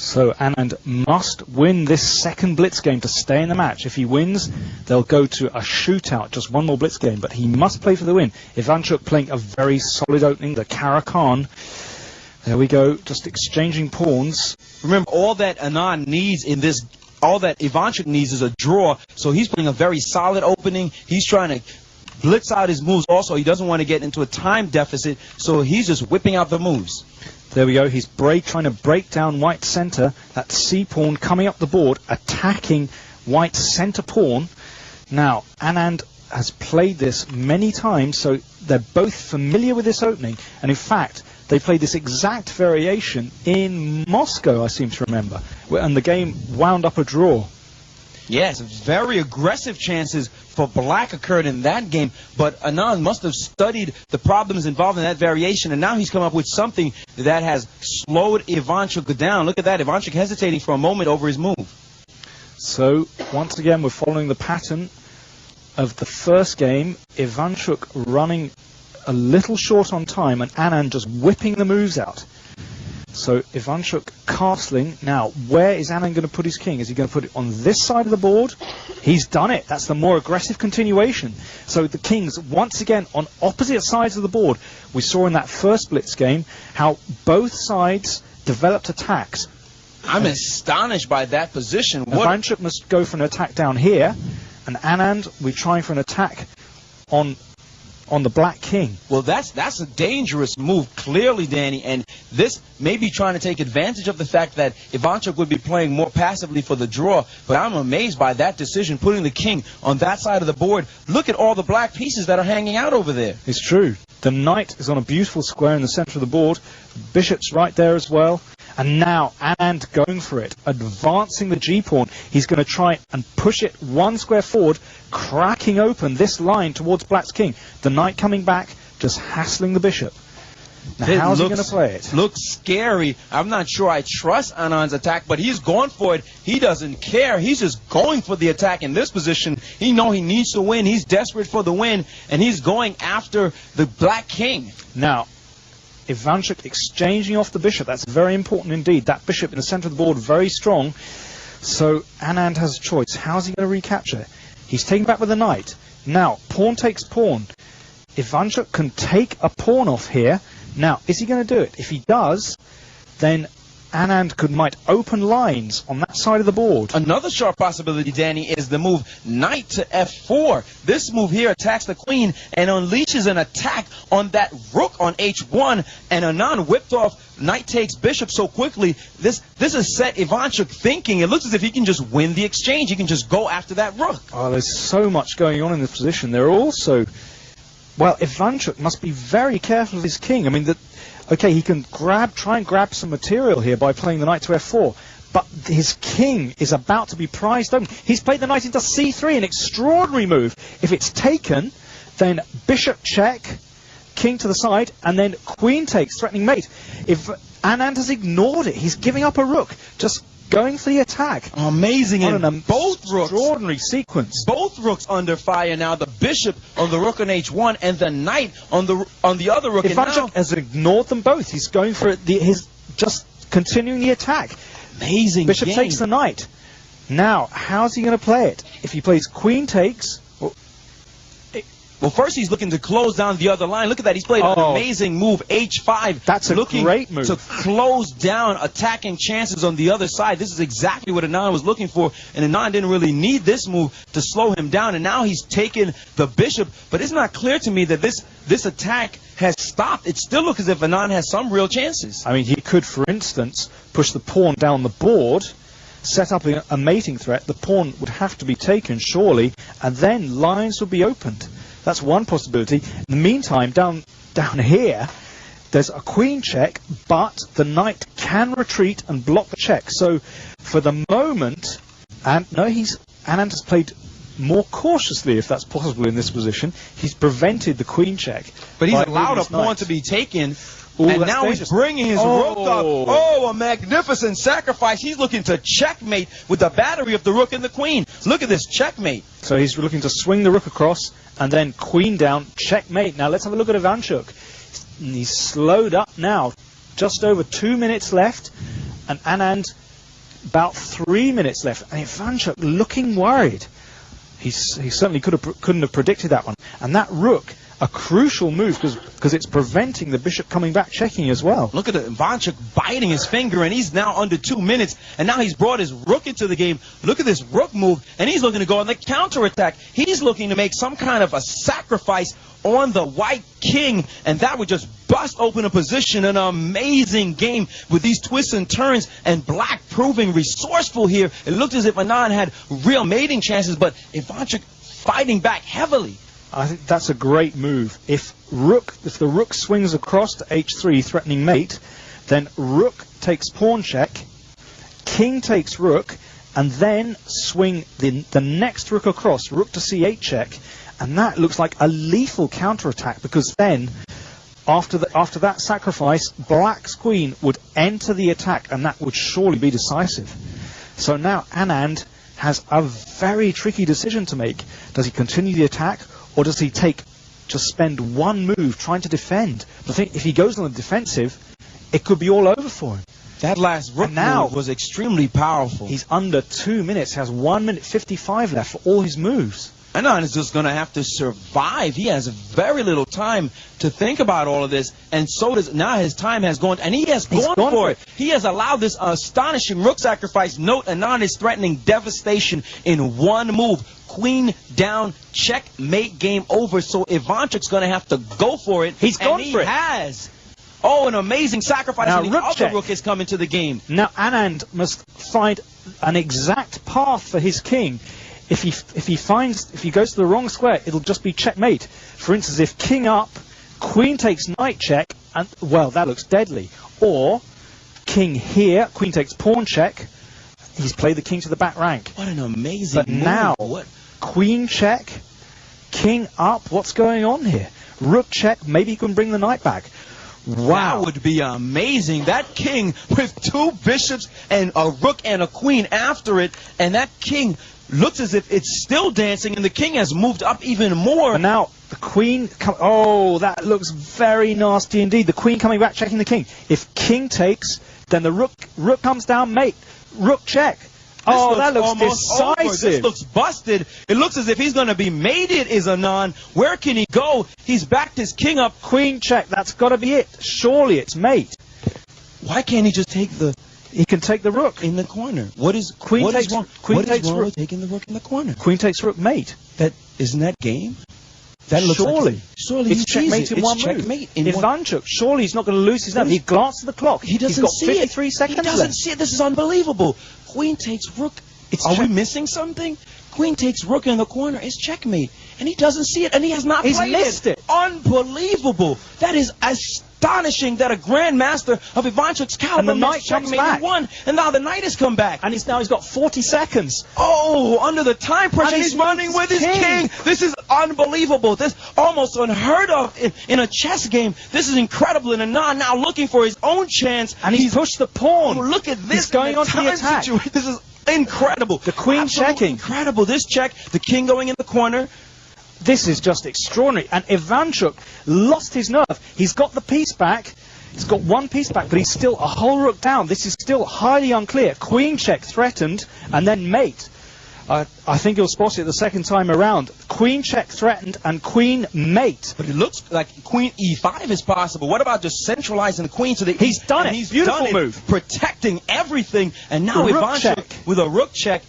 So Anand must win this second blitz game to stay in the match. If he wins, they'll go to a shootout, just one more blitz game, but he must play for the win. Ivanchuk playing a very solid opening, the Karakan. There we go, just exchanging pawns. Remember, all that Anand needs in this, all that Ivanchuk needs is a draw, so he's playing a very solid opening. He's trying to blitz out his moves also. He doesn't want to get into a time deficit, so he's just whipping out the moves. There we go, he's trying to break down white's center. That c-pawn coming up the board, attacking white's center pawn. Now, Anand has played this many times, so they're both familiar with this opening. And in fact, they played this exact variation in Moscow, I seem to remember. And the game wound up a draw. Yes, very aggressive chances for black occurred in that game, but Anand must have studied the problems involved in that variation, and now he's come up with something that has slowed Ivanchuk down. Look at that, Ivanchuk hesitating for a moment over his move. So, once again, we're following the pattern of the first game. Ivanchuk running a little short on time, and Anand just whipping the moves out. So Ivanchuk castling. Now, where is Anand going to put his king? Is he going to put it on this side of the board? He's done it. That's the more aggressive continuation. So the kings, once again, on opposite sides of the board. We saw in that first blitz game how both sides developed attacks. I'm astonished by that position. Ivanchuk must go for an attack down here, and Anand, we're trying for an attack on the black king. Well, that's a dangerous move, clearly, Danny, and this may be trying to take advantage of the fact that Ivanchuk would be playing more passively for the draw, but I'm amazed by that decision, putting the king on that side of the board. Look at all the black pieces that are hanging out over there. It's true. The knight is on a beautiful square in the center of the board. Bishop's right there as well. And now Anand going for it, advancing the g-pawn. He's going to try and push it one square forward, cracking open this line towards black's king. The knight coming back, just hassling the bishop. Now, how's he going to play it? Looks scary. I'm not sure I trust Anand's attack, but he's going for it. He doesn't care. He's just going for the attack in this position. He knows he needs to win. He's desperate for the win, and he's going after the black king. Now, Ivanchuk exchanging off the bishop. That's very important indeed. That bishop in the center of the board, very strong. So Anand has a choice. How's he going to recapture? He's taking back with the knight. Now, pawn takes pawn. Ivanchuk can take a pawn off here. Now, is he going to do it? If he does, then Anand might open lines on that side of the board. Another sharp possibility, Danny, is the move knight to f4. This move here attacks the queen and unleashes an attack on that rook on h1. And Anand whipped off knight takes bishop so quickly. This has set Ivanchuk thinking. It looks as if he can just win the exchange. He can just go after that rook. Oh, there's so much going on in this position. There are also... Well, Ivanchuk must be very careful of his king. I mean, okay, he can try and grab some material here by playing the knight to f4, but his king is about to be prized open. He's played the knight into c3, an extraordinary move. If it's taken, then bishop check, king to the side, and then queen takes, threatening mate. If Anand has ignored it, he's giving up a rook, just going for the attack. Amazing. And both rooks. Extraordinary sequence. Both rooks under fire now. The bishop on the rook on h1 and the knight on the other rook. Ivanchuk has ignored them both. He's going for his just continuing the attack. Amazing. Bishop game. takes the knight. Now, how's he going to play it? If he plays queen takes... Well, first he's looking to close down the other line. Look at that. He's played an amazing move, h5. That's a great move. To close down attacking chances on the other side. This is exactly what Anand was looking for. And Anand didn't really need this move to slow him down. And now he's taken the bishop. But it's not clear to me that this attack has stopped. It still looks as if Anand has some real chances. I mean, he could, for instance, push the pawn down the board, set up a mating threat. The pawn would have to be taken, surely, and then lines would be opened. That's one possibility. In the meantime, down here, there's a queen check, but the knight can retreat and block the check. So, for the moment, Anand has played more cautiously, if that's possible in this position. He's prevented the queen check. But he's allowed a pawn to be taken. Ooh, and now he's bringing his rook up. Oh, a magnificent sacrifice. He's looking to checkmate with the battery of the rook and the queen. Look at this checkmate. So he's looking to swing the rook across and then queen down, checkmate. Now let's have a look at Ivanchuk. He's slowed up now. Just over 2 minutes left. And Anand About 3 minutes left, and Ivanchuk looking worried. He certainly couldn't have predicted that one. And that rook, a crucial move because it's preventing the bishop coming back checking as well. Look at Ivanchuk biting his finger, and he's now under 2 minutes, and now he's brought his rook into the game. Look at this rook move, and he's looking to go on the counterattack. He's looking to make some kind of a sacrifice on the white king, and that would just bust open a position. An amazing game with these twists and turns, and black proving resourceful here. It looked as if Anand had real mating chances, but Ivanchuk fighting back heavily. I think that's a great move. If the rook swings across to h3 threatening mate, then rook takes pawn check, king takes rook, and then swing the next rook across, rook to c8 check, and that looks like a lethal counterattack, because then after that sacrifice, black's queen would enter the attack, and that would surely be decisive. So now Anand has a very tricky decision to make. Does he continue the attack, or does he just spend one move trying to defend? But I think if he goes on the defensive, it could be all over for him. That last rook move was extremely powerful. He's under 2 minutes, has 1 minute 55 left for all his moves. Anand is just going to have to survive. He has very little time to think about all of this, and so does now his time has gone, and he has gone for it. He has allowed this astonishing rook sacrifice. Note, Anand is threatening devastation in one move. Queen down, checkmate, game over. So Ivanchuk's going to have to go for it. He's gone for it. He has. Oh, an amazing sacrifice. Now, and the other rook is coming to the game. Now Anand must find an exact path for his king. If he goes to the wrong square, it'll just be checkmate. For instance, if king up, queen takes knight check, and well, that looks deadly. Or king here, queen takes pawn check. He's played the king to the back rank. What an amazing move. Now, queen check, king up. What's going on here? Rook check. Maybe he can bring the knight back. Wow. That would be amazing. That king with 2 bishops and a rook and a queen after it, and that king looks as if it's still dancing, and the king has moved up even more. And now the queen, oh, that looks very nasty indeed. The queen coming back, checking the king. If king takes, then the rook comes down, mate. Rook check. Oh, that looks decisive. This looks busted. It looks as if he's going to be mated, is Anand. Where can he go? He's backed his king up. Queen check. That's got to be it. Surely it's mate. Why can't he just take the... He can take the rook in the corner. What is queen what takes is wrong? Queen what takes is wrong rook. With taking the rook in the corner? Queen takes rook mate. That isn't that game. That looks surely it's checkmate in one move. Ivanchuk, surely he's not going to lose his nerve. He glanced at the clock. He doesn't He's got 53 seconds He doesn't left. see it. This is unbelievable. Queen takes rook. Are we missing something? Queen takes rook in the corner. It's checkmate, and he doesn't see it, and he has not played it. He's missed it. Unbelievable. That is astonishing that a grandmaster of Ivanchuk's caliber, and the knight comes back. Won, and now the knight has come back. And he's got 40 seconds. Oh, under the time pressure, he's running with his king. This is unbelievable. This almost unheard of in a chess game. This is incredible. And Anand now looking for his own chance. And he's pushed the pawn. Oh, look at this. He's going on to the attack. This is incredible. The queen checking. Incredible. This check. The king going in the corner. This is just extraordinary. And Ivanchuk lost his nerve. He's got the piece back. He's got one piece back, but he's still a whole rook down. This is still highly unclear. Queen check threatened, and then mate. I think you'll spot it the second time around. Queen check threatened, and queen mate. But it looks like queen e5 is possible. What about just centralizing the queen to the east? He's done it. He's Beautiful done move. It, protecting everything. And now Ivanchuk with a rook check.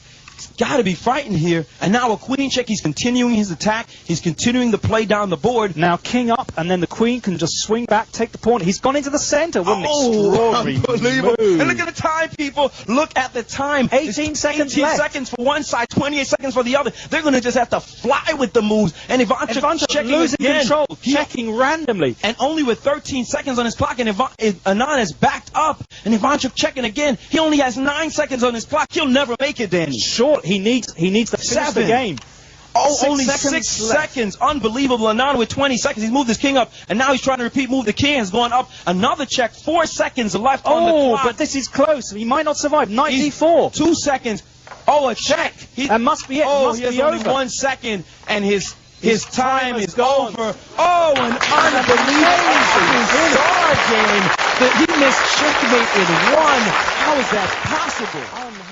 Got to be frightened here. And now a queen check. He's continuing his attack. He's continuing the play down the board. Now king up, and then the queen can just swing back, take the pawn. He's gone into the center. What an extraordinary unbelievable move. And look at the time, people. Look at the time. 18 seconds 18 left. seconds for one side, 28 seconds for the other. They're going to just have to fly with the moves. And Ivanchuk checking losing again. control, checking randomly. And only with 13 seconds on his clock, and Anand is backed up. And Ivanchuk checking again. He only has 9 seconds on his clock. He'll never make it, Danny. Sure, he needs to finish the game. Oh, only 6 seconds. Unbelievable. Anand with 20 seconds. He's moved his king up, and now he's trying to repeat move. The king has gone up. Another check. 4 seconds left on the clock. Oh, but this is close. He might not survive. Knight d4. 2 seconds. Oh, a check. That must be it. Oh, he has only over. 1 second, and his time is over. Oh, an unbelievable star game. He missed checkmate in 1. How is that possible?